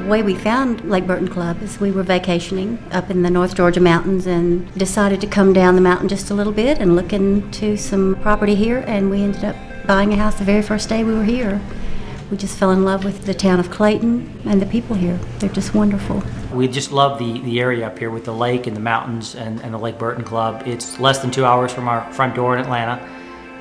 way we found Lake Burton Club is we were vacationing up in the North Georgia mountains and decided to come down the mountain just a little bit and look into some property here, and we ended up buying a house the very first day we were here. We just fell in love with the town of Clayton and the people here. They're just wonderful. We just love the area up here with the lake and the mountains and the Lake Burton Club. It's less than 2 hours from our front door in Atlanta,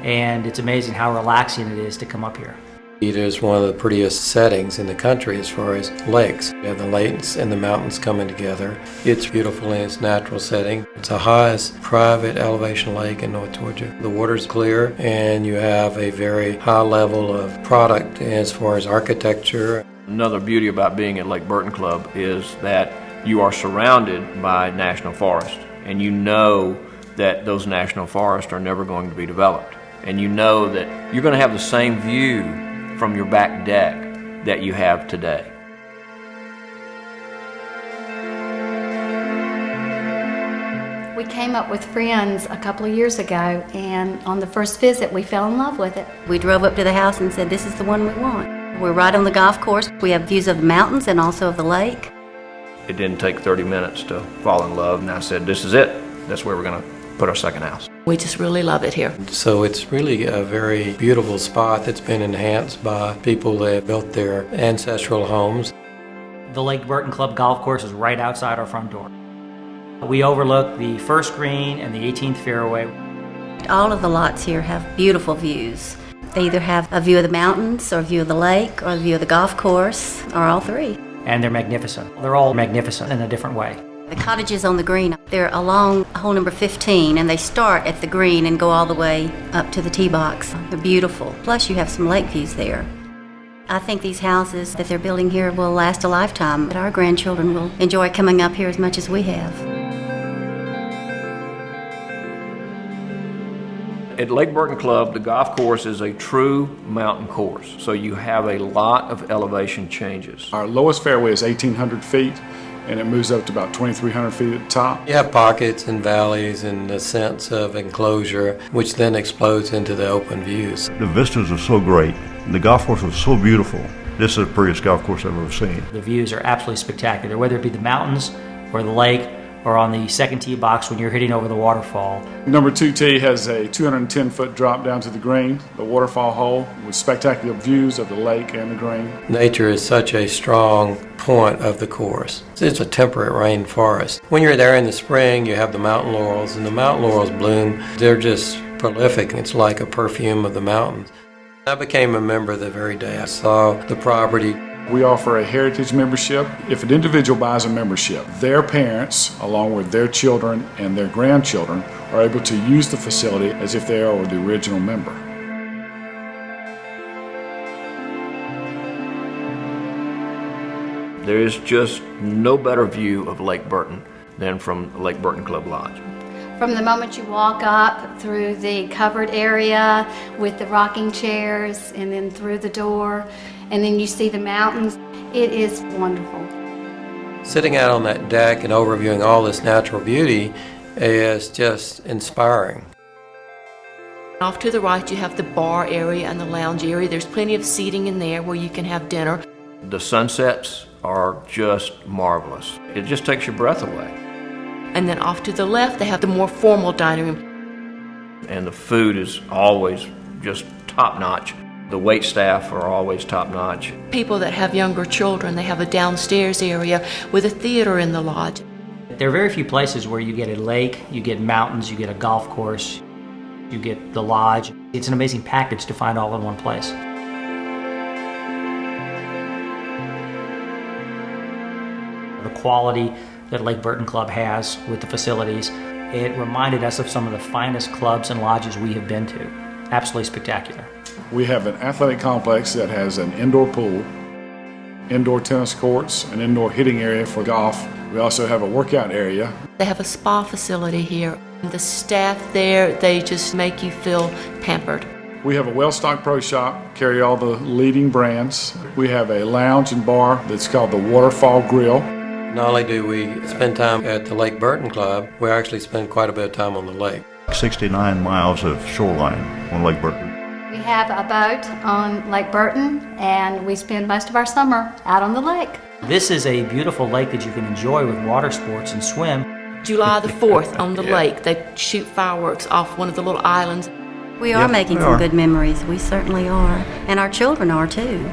and it's amazing how relaxing it is to come up here. It is one of the prettiest settings in the country as far as lakes. You have the lakes and the mountains coming together. It's beautiful in its natural setting. It's the highest private elevation lake in North Georgia. The water's clear, and you have a very high level of product as far as architecture. Another beauty about being at Lake Burton Club is that you are surrounded by national forests, and you know that those national forests are never going to be developed. And you know that you're going to have the same view from your back deck that you have today. We came up with friends a couple of years ago, and on the first visit we fell in love with it. We drove up to the house and said, this is the one we want. We're right on the golf course. We have views of the mountains and also of the lake. It didn't take 30 minutes to fall in love, and I said, this is it. That's where we're going to put our second house. We just really love it here. So it's really a very beautiful spot that's been enhanced by people that built their ancestral homes. The Lake Burton Club golf course is right outside our front door. We overlook the first green and the 18th fairway. All of the lots here have beautiful views. They either have a view of the mountains or a view of the lake or a view of the golf course or all three. And they're magnificent. They're all magnificent in a different way. The cottages on the green, they're along hole number 15, and they start at the green and go all the way up to the tee box. They're beautiful. Plus you have some lake views there. I think these houses that they're building here will last a lifetime. Our grandchildren will enjoy coming up here as much as we have. At Lake Burton Club, the golf course is a true mountain course, so you have a lot of elevation changes. Our lowest fairway is 1,800 feet, and it moves up to about 2,300 feet at the top. You have pockets and valleys and a sense of enclosure, which then explodes into the open views. The vistas are so great. The golf course was so beautiful. This is the prettiest golf course I've ever seen. The views are absolutely spectacular, whether it be the mountains or the lake or on the second tee box when you're hitting over the waterfall. Number 2 tee has a 210-foot drop down to the green, the waterfall hole, with spectacular views of the lake and the green. Nature is such a strong point of the course. It's a temperate rainforest. When you're there in the spring, you have the mountain laurels, and the mountain laurels bloom. They're just prolific. It's like a perfume of the mountains. I became a member the very day I saw the property. We offer a heritage membership. If an individual buys a membership, their parents, along with their children and their grandchildren, are able to use the facility as if they are the original member. There is just no better view of Lake Burton than from Lake Burton Club Lodge. From the moment you walk up through the covered area with the rocking chairs and then through the door, and then you see the mountains, it is wonderful. Sitting out on that deck and overviewing all this natural beauty is just inspiring. Off to the right, you have the bar area and the lounge area. There's plenty of seating in there where you can have dinner. The sunsets are just marvelous. It just takes your breath away. And then off to the left, they have the more formal dining room. And the food is always just top-notch. The wait staff are always top-notch. People that have younger children, they have a downstairs area with a theater in the lodge. There are very few places where you get a lake, you get mountains, you get a golf course, you get the lodge. It's an amazing package to find all in one place. The quality that Lake Burton Club has with the facilities, it reminded us of some of the finest clubs and lodges we have been to. Absolutely spectacular. We have an athletic complex that has an indoor pool, indoor tennis courts, an indoor hitting area for golf. We also have a workout area. They have a spa facility here. The staff there, they just make you feel pampered. We have a well-stocked pro shop, carry all the leading brands. We have a lounge and bar that's called the Waterfall Grill. Not only do we spend time at the Lake Burton Club, we actually spend quite a bit of time on the lake. 69 miles of shoreline on Lake Burton. We have a boat on Lake Burton, and we spend most of our summer out on the lake. This is a beautiful lake that you can enjoy with water sports and swim. July the 4th on the lake, they shoot fireworks off one of the little islands. We are Yep, making we some are. good memories. We certainly are. And our children are too.